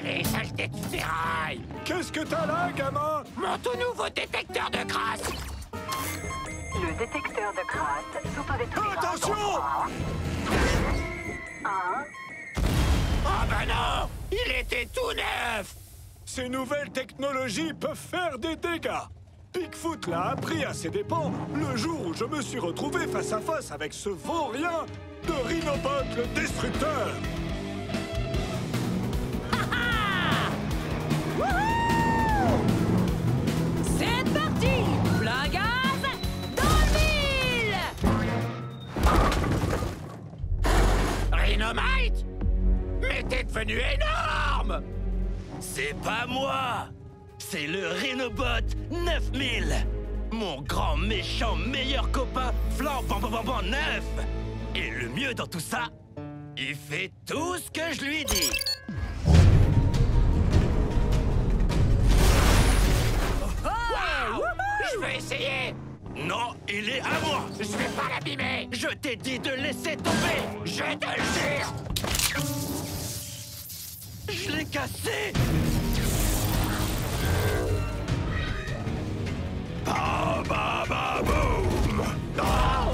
Allez, saleté de ferraille! Qu'est-ce que t'as là, gamin? Mon tout nouveau détecteur de crasse! Le détecteur de crasse s'auto-détruira. Attention! Oh ben non! Il était tout neuf! Ces nouvelles technologies peuvent faire des dégâts. Bigfoot l'a appris à ses dépens le jour où je me suis retrouvé face à face avec ce vaurien de Rhinobot le Destructeur. C'est parti! Plein gaz dans le mille! Rhinomite? Mais t'es devenu énorme! C'est pas moi! C'est le Rhinobot 9000! Mon grand méchant meilleur copain flambant neuf! Et le mieux dans tout ça, il fait tout ce que je lui dis! Wow! Je vais essayer! Non, il est à moi! Je vais pas l'abîmer! Je t'ai dit de laisser tomber! Je te le jure! Je l'ai cassé! Ba ba ba boum! Oh!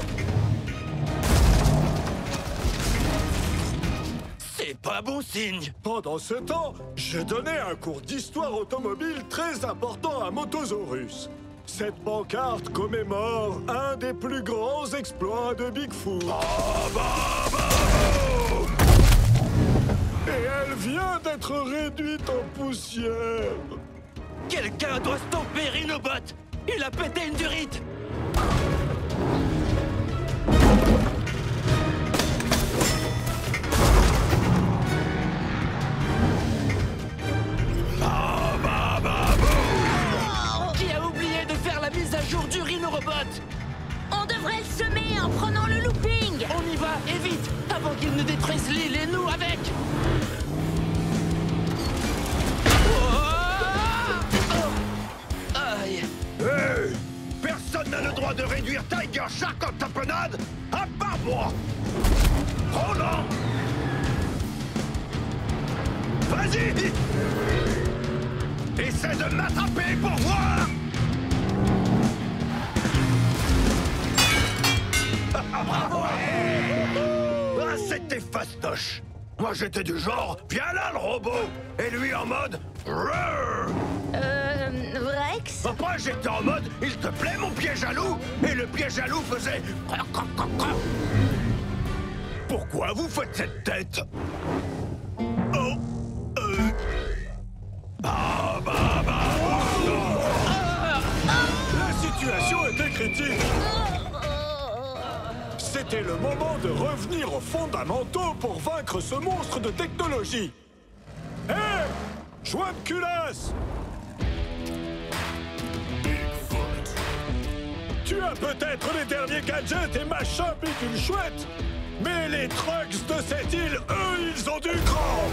C'est pas bon signe! Pendant ce temps, je donnais un cours d'histoire automobile très important à Motosaurus. Cette pancarte commémore un des plus grands exploits de Bigfoot. Et elle vient d'être réduite en poussière. Quelqu'un doit stopper Rhinobot! Il a pété une durite! Qui a oublié de faire la mise à jour du Rhinorobot? On devrait le semer en prenant le looping! On y va, et vite! Avant qu'il ne détruise l'île et nous avec! Aïe! Hey! Personne n'a le droit de réduire Tiger Shark en tapenade, à part moi! Oh non! Vas-y! Essaie de m'attraper pour voir! Ah, c'était fastoche! Moi j'étais du genre, viens là le robot! Et lui en mode, Rrrr! Rex? Après, j'étais en mode, il te plaît mon piège à loup? Et le piège à loup faisait... Pourquoi vous faites cette tête? Oh, La situation était critique. C'était le moment de revenir aux fondamentaux pour vaincre ce monstre de technologie. Hé! Joie de culasse! Tu as peut-être les derniers gadgets et machins bidules chouettes, mais les trucks de cette île, eux, ils ont du cran!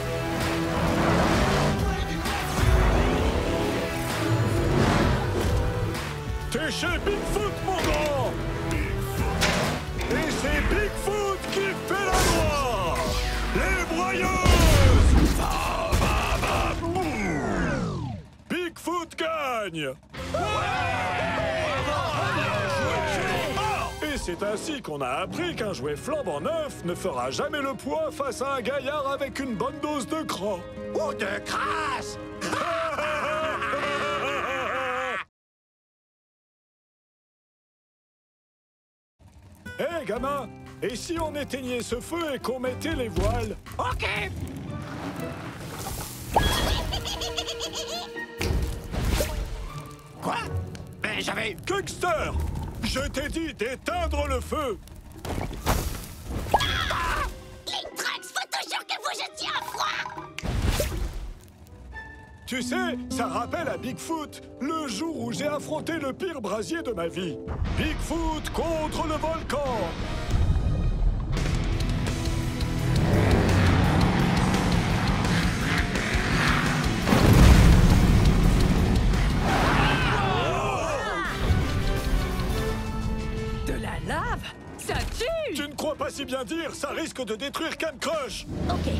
T'es chez Bigfoot, mon grand! Et c'est Bigfoot qui fait la loi! Les broyeuses! Bigfoot gagne! Et c'est ainsi qu'on a appris qu'un jouet flambant neuf ne fera jamais le poids face à un gaillard avec une bonne dose de cran. Ou de crasse! Hé, gamin! Et si on éteignait ce feu et qu'on mettait les voiles? OK! Quoi? Mais j'avais... Gangster! Je t'ai dit d'éteindre le feu! Les trucks, faut toujours que vous jetiez à froid! Tu sais, ça rappelle à Bigfoot le jour où j'ai affronté le pire brasier de ma vie. Bigfoot contre le volcan! De la lave? Ça tue! Tu ne crois pas si bien dire, ça risque de détruire Cam Crush! Ok.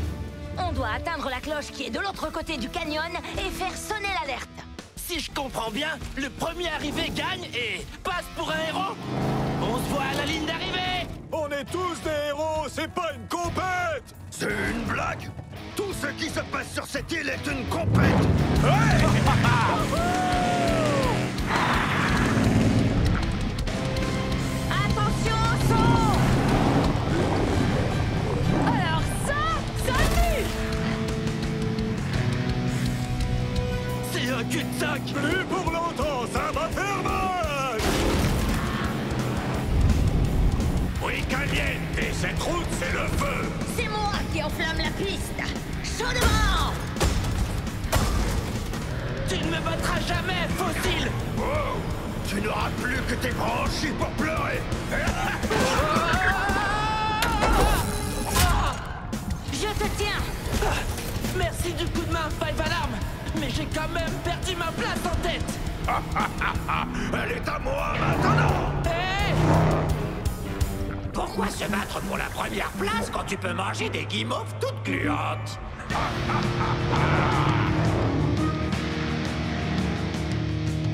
On doit atteindre la cloche qui est de l'autre côté du canyon et faire sonner l'alerte. Si je comprends bien, le premier arrivé gagne et passe pour un héros. On se voit à la ligne d'arrivée. On est tous des héros, c'est pas une compète! C'est une blague. Tout ce qui se passe sur cette île est une compète. Ouais. Attention au saut! Alors ça tue! C'est un cul-de-sac. Plus pour longtemps, ça va faire mal! Oui, caliente, et cette route, c'est le feu. C'est moi qui enflamme la piste! Chaudement! Tu ne me battras jamais, fossile. Oh, tu n'auras plus que tes branchies pour pleurer. Je te tiens! Merci du coup de main, Five Alarm. Mais j'ai quand même perdu ma place en tête. Elle est à moi maintenant. Hé! Pourquoi se battre pour la première place quand tu peux manger des guimauves toutes gluantes?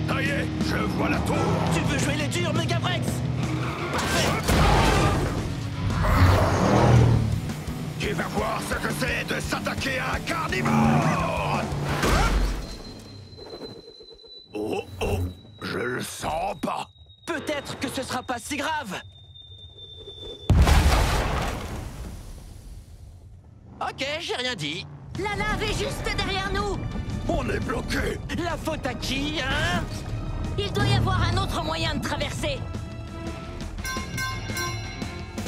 Ça y est, je vois la tour. Tu veux jouer les durs, Megabrex? Tu vas voir ce que c'est de s'attaquer à un carnivore. Oh, oh, je le sens pas. Peut-être que ce sera pas si grave. Ok, j'ai rien dit. La lave est juste derrière nous! On est bloqué. La faute à qui, hein? Il doit y avoir un autre moyen de traverser!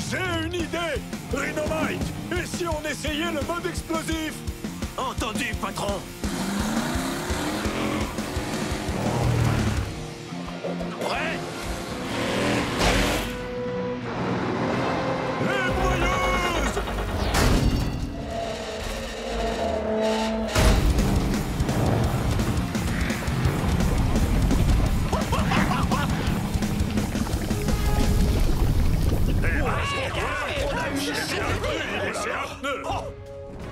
J'ai une idée! Rhinomite! Et si on essayait le mode explosif? Entendu, patron. Prêt? Les broyeuses!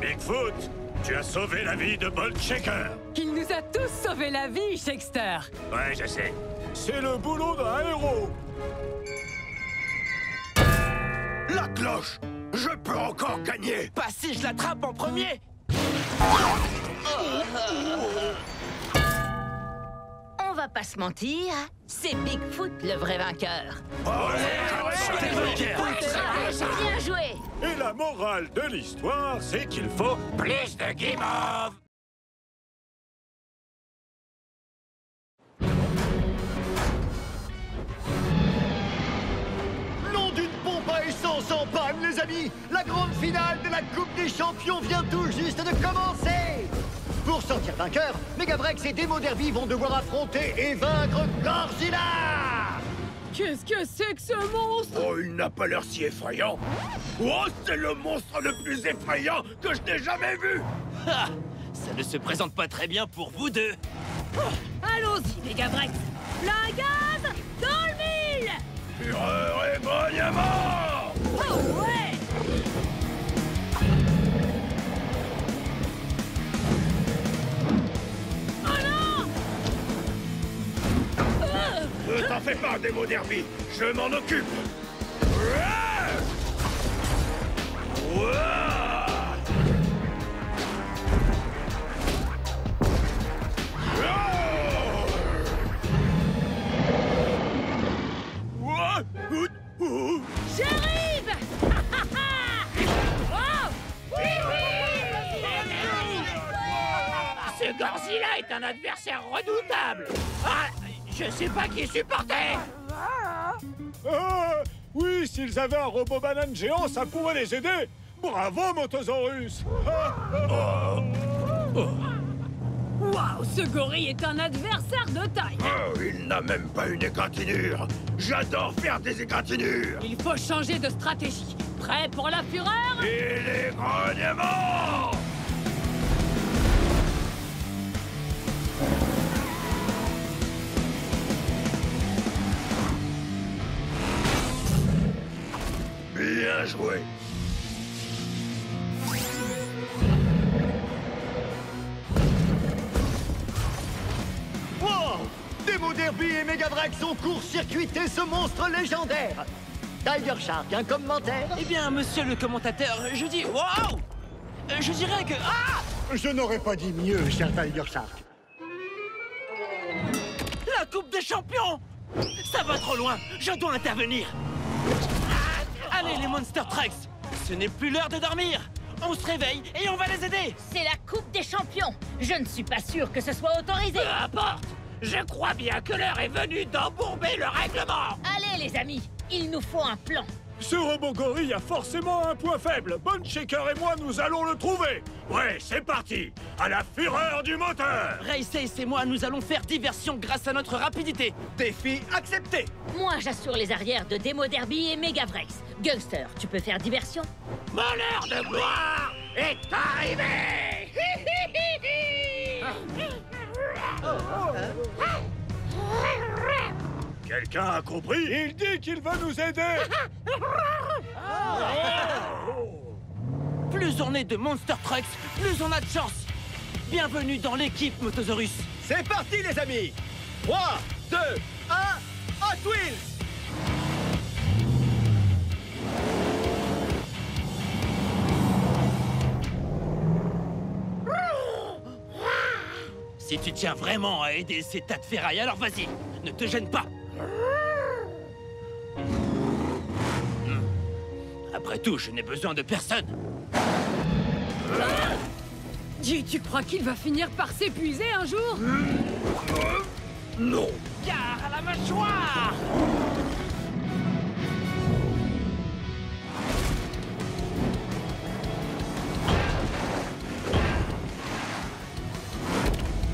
Bigfoot, tu as sauvé la vie de Bolt Shaker. Il nous a tous sauvé la vie, Shakester. Ouais, je sais. C'est le boulot d'un héros! La cloche. Je peux encore gagner. Pas si je l'attrape en premier. On va pas se mentir, c'est Bigfoot le vrai vainqueur. C'est le vainqueur. Bien joué! Et la morale de l'histoire, c'est qu'il faut... Plus de guimauves. Nom d'une pompe à essence en panne, les amis! La grande finale de la Coupe des Champions vient tout juste de commencer! Pour sortir vainqueur, Megabrex et Demo Derby vont devoir affronter et vaincre Godzilla! Qu'est-ce que c'est que ce monstre? Oh, il n'a pas l'air si effrayant. Oh, c'est le monstre le plus effrayant que je n'ai jamais vu. Ah, ça ne se présente pas très bien pour vous deux. Allons-y, Megabrex. Plein gaz, dans le mille. Fureur et grognement. Oh ouais. Oh non. Ne t'en fais pas, Demo Derby. Je m'en occupe. Ouah. Ouah. Ouah. Ouh. Ouh. J'arrive. Oh. Ce Godzilla est un adversaire redoutable. Ah, je sais pas qui supporter. Ah, oui, s'ils avaient un robot banane géant, ça pourrait les aider! Bravo, Motosaurus! Waouh, ce gorille est un adversaire de taille. Oh, il n'a même pas une égratignure. J'adore faire des égratignures. Il faut changer de stratégie. Prêt pour la fureur? Et les grognements. Bien joué. Derby et Megavrex ont court-circuité ce monstre légendaire. Tiger Shark, un commentaire? Eh bien, monsieur le commentateur, je dis... Wow! Je dirais que... Ah! Je n'aurais pas dit mieux, cher Tiger Shark. La Coupe des Champions! Ça va trop loin, je dois intervenir. Allez, les Monster Trucks, ce n'est plus l'heure de dormir. On se réveille et on va les aider. C'est la Coupe des Champions. Je ne suis pas sûr que ce soit autorisé. Peu importe. Je crois bien que l'heure est venue d'embourber le règlement. Allez, les amis, il nous faut un plan. Ce robot gorille a forcément un point faible. Bone Shaker et moi, nous allons le trouver. Ouais, c'est parti. À la fureur du moteur. Ray Sace et moi, nous allons faire diversion grâce à notre rapidité. Défi accepté. Moi, j'assure les arrières de Demo Derby et Megavrex. Gangster, tu peux faire diversion? Mon heure de gloire est arrivée. Quelqu'un a compris? Il dit qu'il veut nous aider. Plus on est de Monster Trucks, plus on a de chance. Bienvenue dans l'équipe Motosaurus. C'est parti, les amis. 3, 2, 1, Hot Wheels. Si tu tiens vraiment à aider ces tas de ferraille, alors vas-y, ne te gêne pas. Après tout, je n'ai besoin de personne. Dis, tu crois qu'il va finir par s'épuiser un jour? Non. Gare à la mâchoire!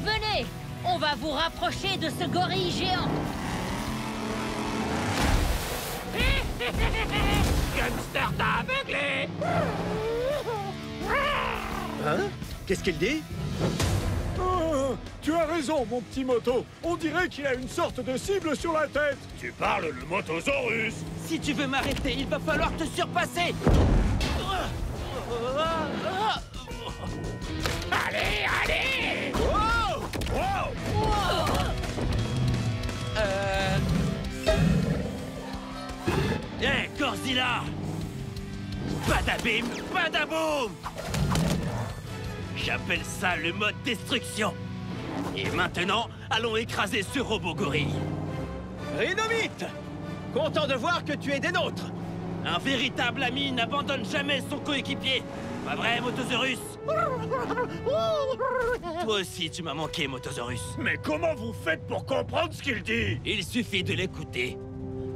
Venez, on va vous rapprocher de ce gorille géant. Gunster t'a aveuglé. Hein? Qu'est-ce qu'il dit? Oh, tu as raison, mon petit moto. On dirait qu'il a une sorte de cible sur la tête. Tu parles le Motosaurus. Si tu veux m'arrêter, il va falloir te surpasser. Allez, allez. Wow! Wow! Hé, Godzilla! Badabim, badaboum! J'appelle ça le mode destruction. Et maintenant, allons écraser ce robot gorille. Rhinomite! Content de voir que tu es des nôtres. Un véritable ami n'abandonne jamais son coéquipier. Pas vrai, Motosaurus? Toi aussi, tu m'as manqué, Motosaurus. Mais comment vous faites pour comprendre ce qu'il dit? Il suffit de l'écouter.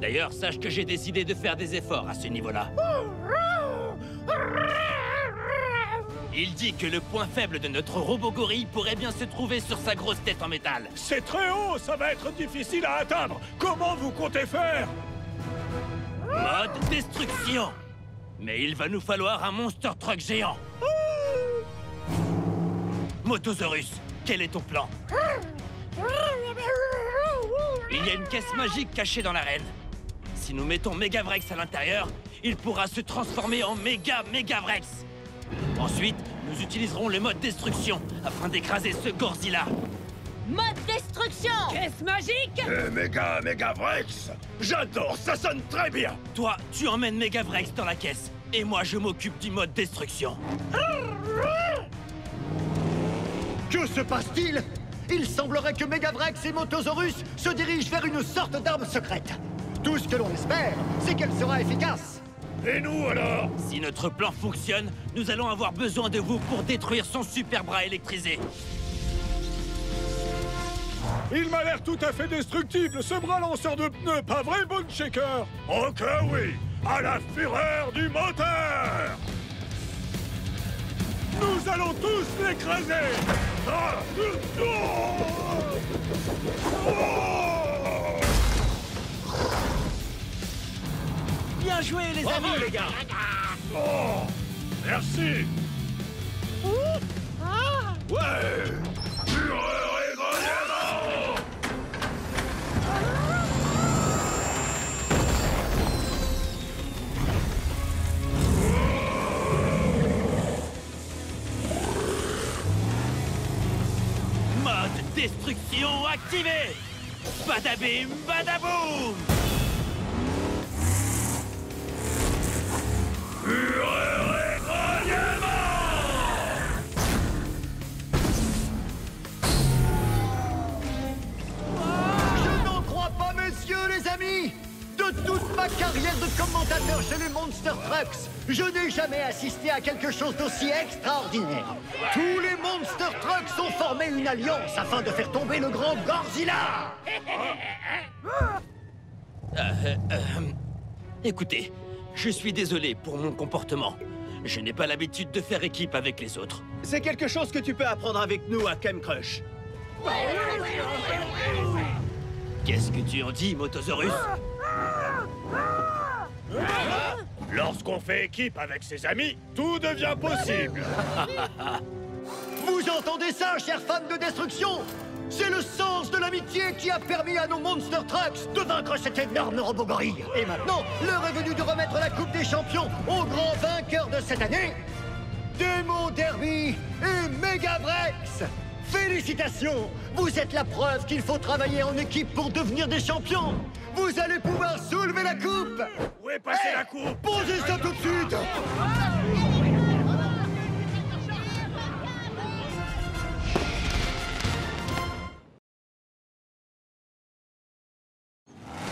D'ailleurs, sache que j'ai décidé de faire des efforts à ce niveau-là. Il dit que le point faible de notre robot gorille pourrait bien se trouver sur sa grosse tête en métal. C'est très haut, ça va être difficile à atteindre. Comment vous comptez faire? Mode destruction. Mais il va nous falloir un monster truck géant. Motosaurus, quel est ton plan? Il y a une caisse magique cachée dans l'arène. Si nous mettons Megavrex à l'intérieur, il pourra se transformer en Megavrex. Ensuite, nous utiliserons le mode destruction afin d'écraser ce Godzilla. Mode destruction! Caisse magique? Megavrex! J'adore, ça sonne très bien! Toi, tu emmènes Megavrex dans la caisse. Et moi, je m'occupe du mode destruction. Que se passe-t-il? Il semblerait que Megavrex et Motosaurus se dirigent vers une sorte d'arme secrète. Tout ce que l'on espère, c'est qu'elle sera efficace. Et nous alors? Si notre plan fonctionne, nous allons avoir besoin de vous pour détruire son super bras électrisé. Il m'a l'air tout à fait destructible, ce bras lanceur de pneus, pas vrai, Bone Shaker? Oh que oui! À la fureur du moteur! Nous allons tous l'écraser! Bien joué, les amis! Les gars! Oh! Merci! Ouais! Fureur et grognement! Mode destruction activé! Badabim, badaboum! Je n'en crois pas, messieurs les amis! De toute ma carrière de commentateur chez les Monster Trucks, je n'ai jamais assisté à quelque chose d'aussi extraordinaire. Tous les Monster Trucks ont formé une alliance afin de faire tomber le grand Godzilla. Écoutez, je suis désolé pour mon comportement. Je n'ai pas l'habitude de faire équipe avec les autres. C'est quelque chose que tu peux apprendre avec nous à Kem Crush. Qu'est-ce que tu en dis, Motosaurus? Lorsqu'on fait équipe avec ses amis, tout devient possible. Vous entendez ça, chers fans de destruction? C'est le sens de l'amitié qui a permis à nos Monster Trucks de vaincre cet énorme robogorille. Et maintenant, l'heure est venue de remettre la Coupe des Champions au grand vainqueur de cette année, Demo Derby et Megavrex. Félicitations! Vous êtes la preuve qu'il faut travailler en équipe pour devenir des champions. Vous allez pouvoir soulever la coupe. Où est passée la coupe? Posez ça tout de suite.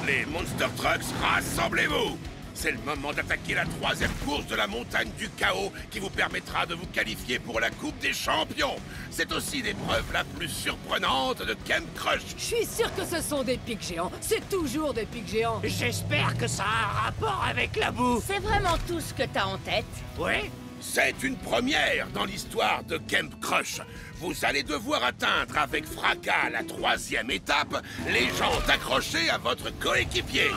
Les Monster Trucks, rassemblez-vous! C'est le moment d'attaquer la 3e course de la montagne du chaos qui vous permettra de vous qualifier pour la Coupe des Champions. C'est aussi l'épreuve la plus surprenante de Kem Crush. Je suis sûr que ce sont des pics géants. C'est toujours des pics géants. J'espère que ça a un rapport avec la bouffe. C'est vraiment tout ce que t'as en tête? Oui? C'est une première dans l'histoire de Kem Crush. Vous allez devoir atteindre avec fracas la 3e étape, les jambes accrochées à votre coéquipier.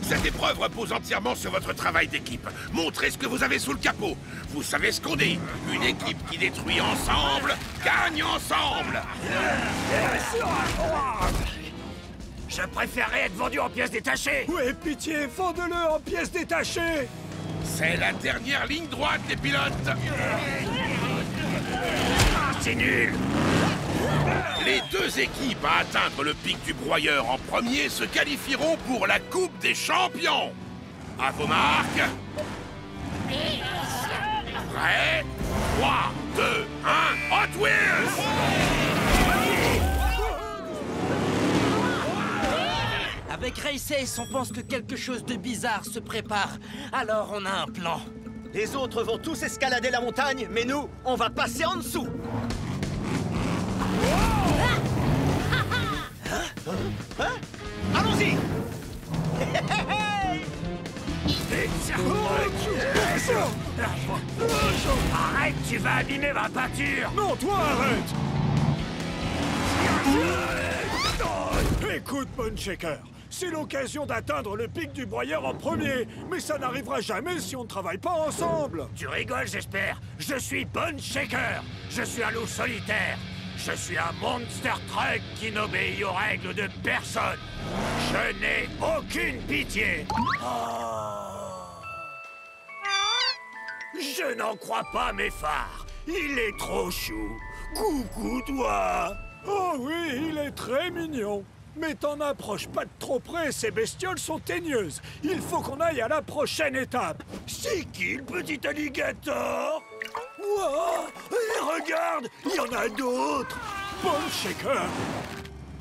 Cette épreuve repose entièrement sur votre travail d'équipe. Montrez ce que vous avez sous le capot. Vous savez ce qu'on dit. Une équipe qui détruit ensemble, gagne ensemble. Je préférerais être vendu en pièces détachées. Ouais, pitié, vendez-le en pièces détachées. C'est la dernière ligne droite des pilotes. C'est nul. Les deux équipes à atteindre le pic du broyeur en premier se qualifieront pour la Coupe des Champions. À vos marques. Prêt? 3, 2, 1, Hot Wheels! Avec Race, on pense que quelque chose de bizarre se prépare. Alors on a un plan. Les autres vont tous escalader la montagne, mais nous, on va passer en dessous. Hein? Allons-y! Arrête, tu vas abîmer ma peinture. Non, toi, arrête. Écoute, Bone Shaker, c'est l'occasion d'atteindre le pic du broyeur en premier, mais ça n'arrivera jamais si on ne travaille pas ensemble. Tu rigoles, j'espère. Je suis Bone Shaker. Je suis un loup solitaire. Je suis un Monster Truck qui n'obéit aux règles de personne. Je n'ai aucune pitié. Je n'en crois pas mes phares. Il est trop chou. Coucou, toi. Oh oui, il est très mignon. Mais t'en approches pas de trop près, ces bestioles sont teigneuses. Il faut qu'on aille à la prochaine étape. C'est qui le petit alligator? Wow, et regarde, il y en a d'autres. Bone Shaker,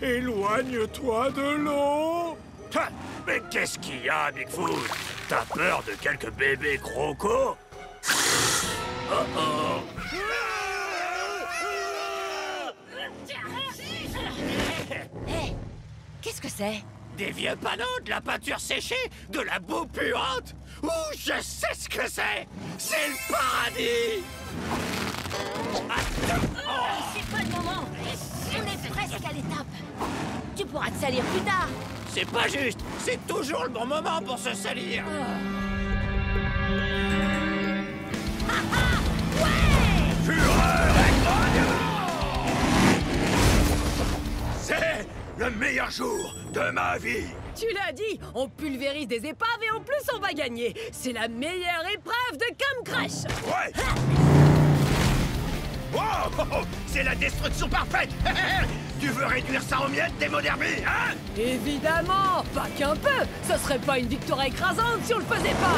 éloigne-toi de l'eau. Ha, mais qu'est-ce qu'il y a, Bigfoot? T'as peur de quelques bébés crocos? Oh oh. Hé, qu'est-ce que c'est? Des vieux panneaux, de la peinture séchée, de la boue puante. Ouh, je sais ce que c'est. C'est le paradis. C'est pas le moment. On est presque à l'étape. Tu pourras te salir plus tard. C'est pas juste. C'est toujours le bon moment pour se salir. C'est le meilleur jour de ma vie. Tu l'as dit, on pulvérise des épaves et en plus on va gagner. C'est la meilleure épreuve de Kem Crush. Ouais. Oh, oh, oh, c'est la destruction parfaite. Tu veux réduire ça en miettes, Démo Derby, hein? Évidemment, pas qu'un peu. Ce serait pas une victoire écrasante si on le faisait pas.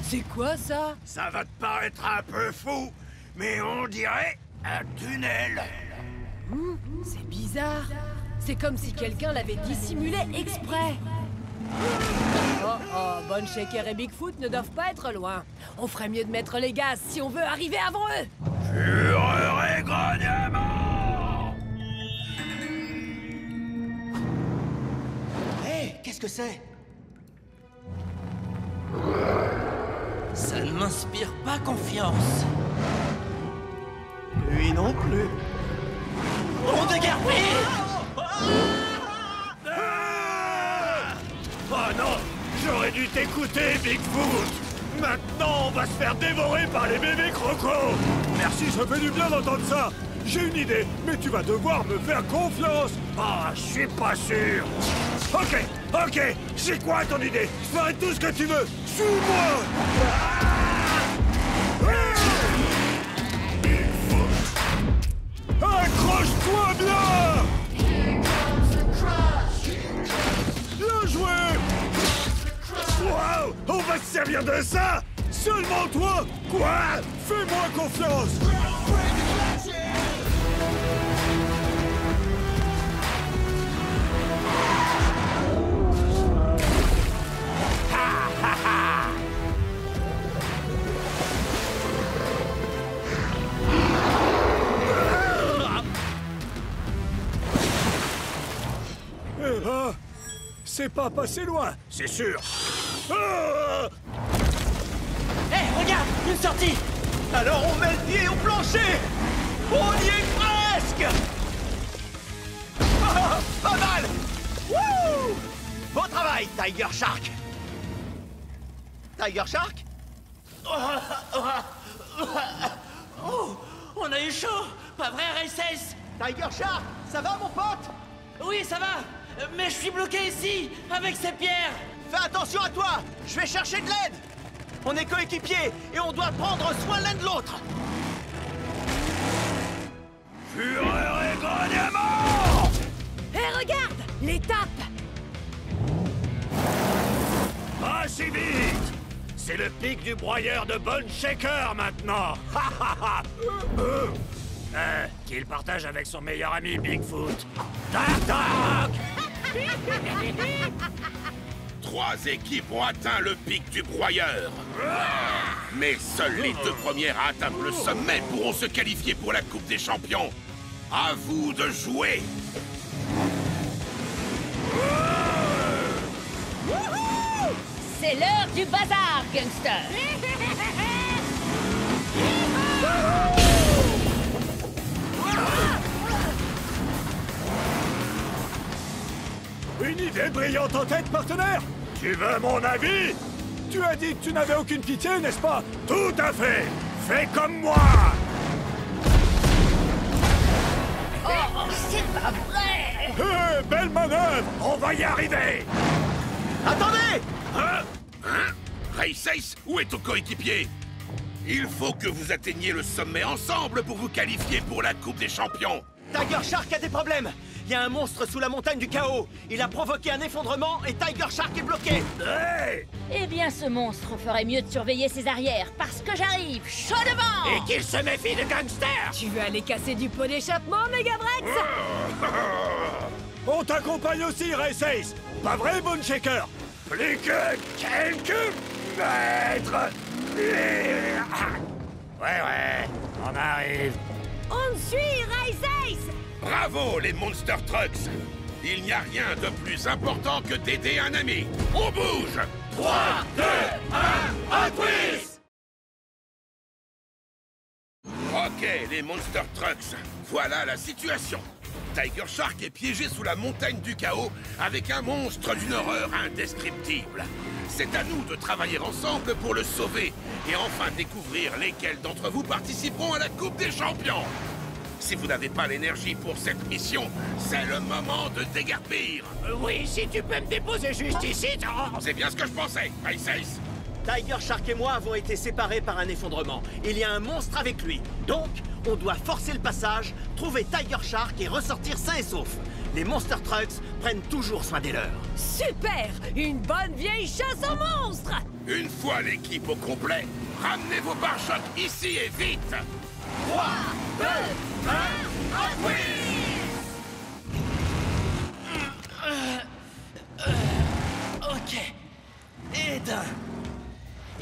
C'est quoi ça? Ça va te paraître un peu fou, mais on dirait un tunnel. C'est bizarre. C'est comme si quelqu'un l'avait dissimulé exprès. Oh, Bonne Shaker et Bigfoot ne doivent pas être loin. On ferait mieux de mettre les gaz si on veut arriver avant eux. Fureur et grognement! Hé, qu'est-ce que c'est? Ça ne m'inspire pas confiance. Lui non plus. On de garder! Oh non! J'aurais dû t'écouter, Bigfoot! Maintenant, on va se faire dévorer par les bébés crocos! Merci, ça fait du bien d'entendre ça. J'ai une idée, mais tu vas devoir me faire confiance. Ah, je suis pas sûr! Ok, c'est quoi ton idée? Je ferai tout ce que tu veux. Suis-moi. Accroche-toi bien. Bien joué. Wow! On va se servir de ça? Seulement toi. Quoi? Fais-moi confiance. Eh ben, c'est pas passé loin. C'est sûr! Ah! Hé, regarde, une sortie! Alors on met le pied au plancher. On y est presque. Ah, pas mal. Wouh! Bon travail, Tiger Shark. Tiger Shark? Oh, on a eu chaud! Pas vrai, Races? Tiger Shark, ça va mon pote? Oui, ça va! Mais je suis bloqué ici, avec ces pierres! Fais attention à toi. Je vais chercher de l'aide. On est coéquipiers et on doit prendre soin l'un de l'autre. Fureur et grognement! Hé, regarde! L'étape! Pas si vite! C'est le pic du broyeur de Bone Shaker maintenant! Qu'il partage avec son meilleur ami Bigfoot. Tac-tac! 3 équipes ont atteint le pic du broyeur. Mais seules les 2 premières à atteindre le sommet pourront se qualifier pour la Coupe des Champions. À vous de jouer. C'est l'heure du bazar, gangster! Une idée brillante en tête, partenaire. Tu veux mon avis? Tu as dit que tu n'avais aucune pitié, n'est-ce pas? Tout à fait! Fais comme moi! Oh, c'est pas vrai! Hé, belle manœuvre. On va y arriver! Attendez! Hein? Races, où est ton coéquipier? Il faut que vous atteigniez le sommet ensemble pour vous qualifier pour la Coupe des Champions. Tiger Shark a des problèmes. Il y a un monstre sous la montagne du chaos. Il a provoqué un effondrement et Tiger Shark est bloqué. Hey! Eh bien, ce monstre ferait mieux de surveiller ses arrières, parce que j'arrive chaud devant! Et qu'il se méfie de gangsters! Tu veux aller casser du pot d'échappement, Megavrex? On t'accompagne aussi, Races. Pas vrai, Bone Shaker? Plus que quelques mètres! Ouais, on arrive. On te suit, Races! Bravo, les Monster Trucks! Il n'y a rien de plus important que d'aider un ami. On bouge! 3, 2, 1, twist! Ok, les Monster Trucks, voilà la situation. Tiger Shark est piégé sous la montagne du chaos avec un monstre d'une horreur indescriptible. C'est à nous de travailler ensemble pour le sauver et enfin découvrir lesquels d'entre vous participeront à la Coupe des Champions. Si vous n'avez pas l'énergie pour cette mission, c'est le moment de déguerpir. Oui, si tu peux me déposer juste ici, C'est bien ce que je pensais, Races. Tiger Shark et moi avons été séparés par un effondrement. Il y a un monstre avec lui. Donc, on doit forcer le passage, trouver Tiger Shark et ressortir sain et sauf. Les Monster Trucks prennent toujours soin des leurs. Super! Une bonne vieille chasse aux monstres! Une fois l'équipe au complet, ramenez vos pare-chocs ici et vite! 3, 2, 1, Hot Wheels! Ok. Et d'un.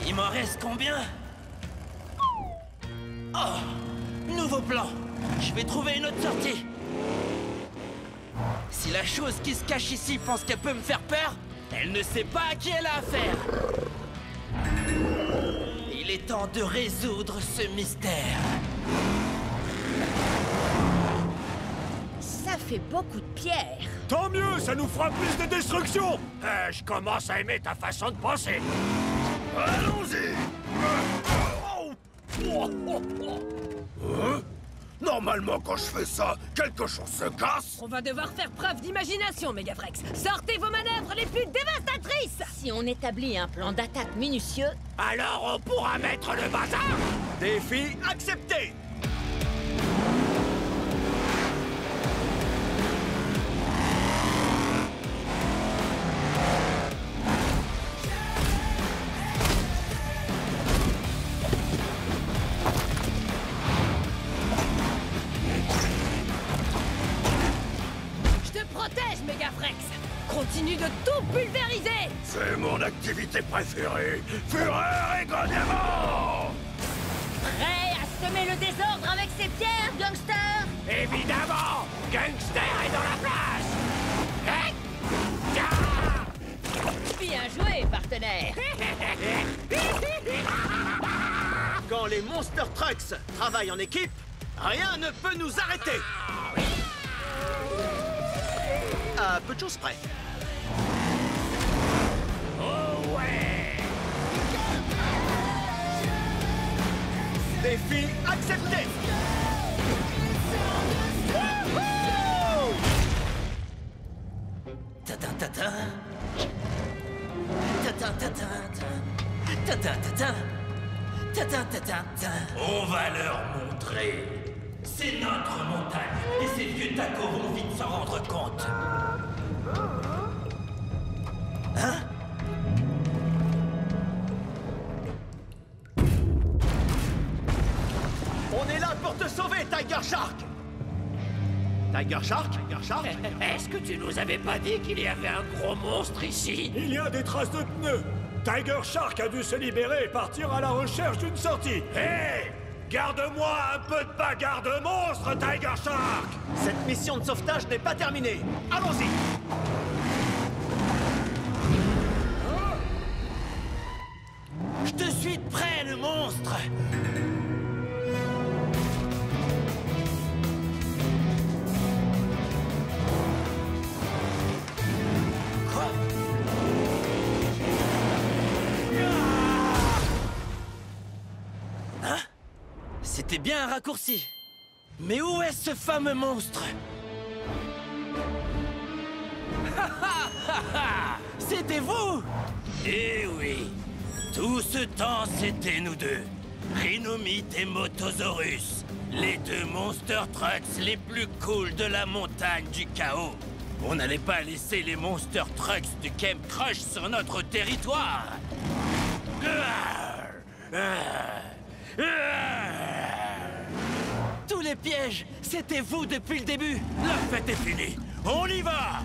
Il m'en reste combien? Oh! Nouveau plan. Je vais trouver une autre sortie. Si la chose qui se cache ici pense qu'elle peut me faire peur, elle ne sait pas à qui elle a affaire. Il est temps de résoudre ce mystère. Ça fait beaucoup de pierres. Tant mieux, ça nous fera plus de destruction. Je commence à aimer ta façon de penser. Allons-y! Normalement, quand je fais ça, quelque chose se casse. On va devoir faire preuve d'imagination, Megafrex. Sortez vos manœuvres les plus dévastatrices! Si on établit un plan d'attaque minutieux, Alors on pourra mettre le bazar. Défi accepté! Je te protège, Megafrex! Continue de tout pulvériser! C'est mon activité préférée. Fureur et grognement! prêt à semer le désordre avec ses pierres, gangster? Évidemment, Gangster est dans la place. Hein? Ah! Bien joué, partenaire! Quand les Monster Trucks travaillent en équipe, rien ne peut nous arrêter! À peu de choses près. Oh ouais! Défi accepté! Ta-ta-ta-ta. Ta-ta-ta-ta-ta. Ta-ta-ta-ta. Ta-ta-ta-ta-ta. On va leur montrer. C'est notre montagne. Et ces vieux tacos vont vite s'en rendre compte. Hein? On est là pour te sauver, Tiger Shark! Tiger Shark? Tiger Shark? Est-ce que tu nous avais pas dit qu'il y avait un gros monstre ici? Il y a des traces de pneus. Tiger Shark a dû se libérer et partir à la recherche d'une sortie. Hé! Garde-moi un peu de bagarre de monstre, Tiger Shark! Cette mission de sauvetage n'est pas terminée. Allons-y! Je te suis de près, le monstre! Quoi? Hein? C'était bien un raccourci. Mais où est ce fameux monstre? C'était vous? Eh oui. Tout ce temps, c'était nous deux. Rhinomite et Motosaurus. Les deux Monster Trucks les plus cool de la montagne du chaos. On n'allait pas laisser les Monster Trucks du Camp Crush sur notre territoire. Tous les pièges, c'était vous depuis le début. La fête est finie. On y va!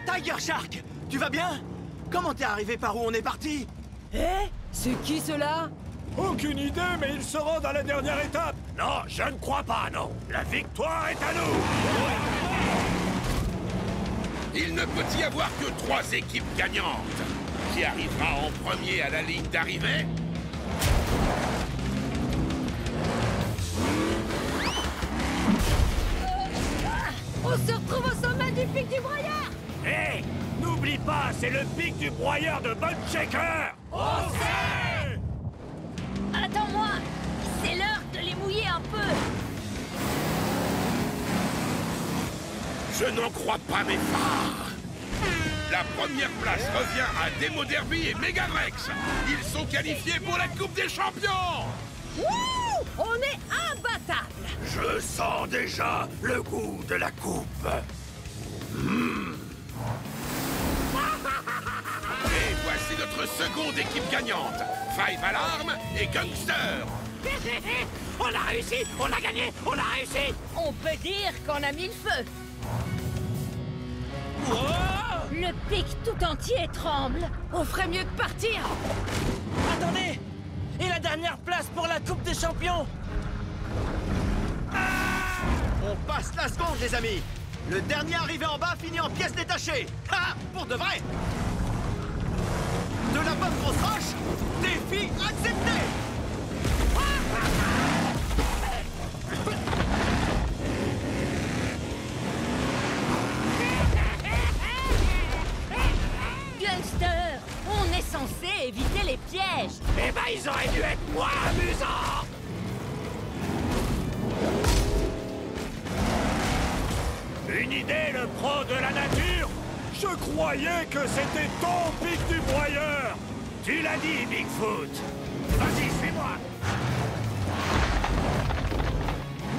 Tiger Shark, tu vas bien? Comment t'es arrivé par où on est parti? Eh? C'est qui cela? Aucune idée, mais il se rend à la dernière étape. Non, je ne crois pas, non. La victoire est à nous. Il ne peut y avoir que 3 équipes gagnantes. Qui arrivera en premier à la ligne d'arrivée? On se retrouve au sommet du pic du broyeur! Hé! N'oublie pas, c'est le pic du broyeur de Bone Shaker. On sait! Attends-moi! C'est l'heure de les mouiller un peu! Je n'en crois pas mes phares. La première place revient à Demo Derby et Megavrex. Ils sont qualifiés pour la Coupe des Champions. Wouh! On est imbattable! Je sens déjà le goût de la coupe. Et voici notre seconde équipe gagnante. Five Alarm et Gangster. On a réussi, on a gagné, on a réussi. On peut dire qu'on a mis le feu. Le pic tout entier tremble. On ferait mieux de partir. Attendez! Et la dernière place pour la Coupe des Champions? On passe la seconde, les amis. Le dernier arrivé en bas finit en pièces détachées. Ah, pour de vrai. De la bonne grosse roche, défi accepté. Gangster, on est censé éviter les pièges. Eh ben, ils auraient dû être moins amusants. Une idée, le pro de la nature? Je croyais que c'était ton pic du broyeur. Tu l'as dit, Bigfoot. Vas-y, suis-moi.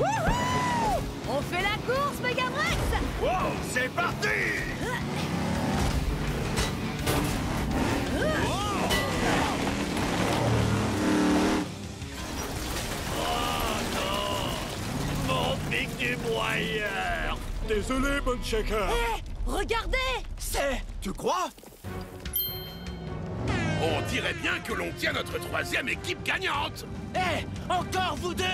Wouhou! On fait la course, Megavrex! Wow, c'est parti! Mon pic du broyeur! Désolé, Bone Shaker. Hé! Regardez! C'est... Tu crois? On dirait bien que l'on tient notre troisième équipe gagnante. Hé! Encore vous deux?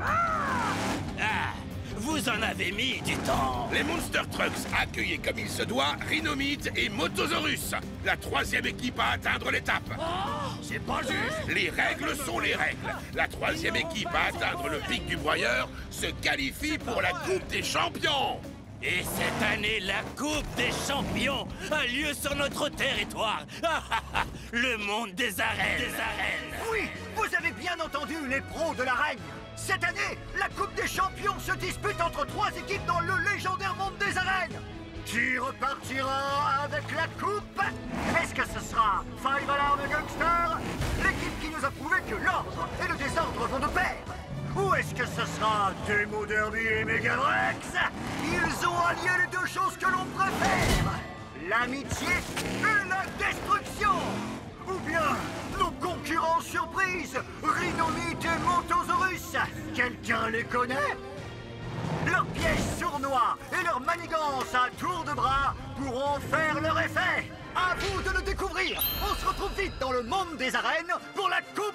Ah! Vous en avez mis du temps. Les Monster Trucks accueillent comme il se doit Rhinomite et Motosaurus, la troisième équipe à atteindre l'étape. C'est pas juste! Les règles sont les règles. La troisième équipe à atteindre le pic du broyeur se qualifie pour la Coupe des Champions. Et cette année, la Coupe des Champions a lieu sur notre territoire. Le monde des arènes. Oui, vous avez bien entendu les pros de l'arène. Cette année, la Coupe des Champions se dispute entre 3 équipes dans le légendaire monde des arènes. Qui repartira avec la coupe? Est-ce que ce sera Five Alarm et Gangster, l'équipe qui nous a prouvé que l'ordre et le désordre vont de pair? Ou est-ce que ce sera Demo Derby et Megavrex? Ils ont allié les deux choses que l'on préfère, l'amitié et la destruction. Ou bien nos concurrents surprises, Rhinomite et Motosaurus. Quelqu'un les connaît? Leurs pièges sournois et leurs manigances à tour de bras pourront faire leur effet. À vous de le découvrir. On se retrouve vite dans le monde des arènes pour la Coupe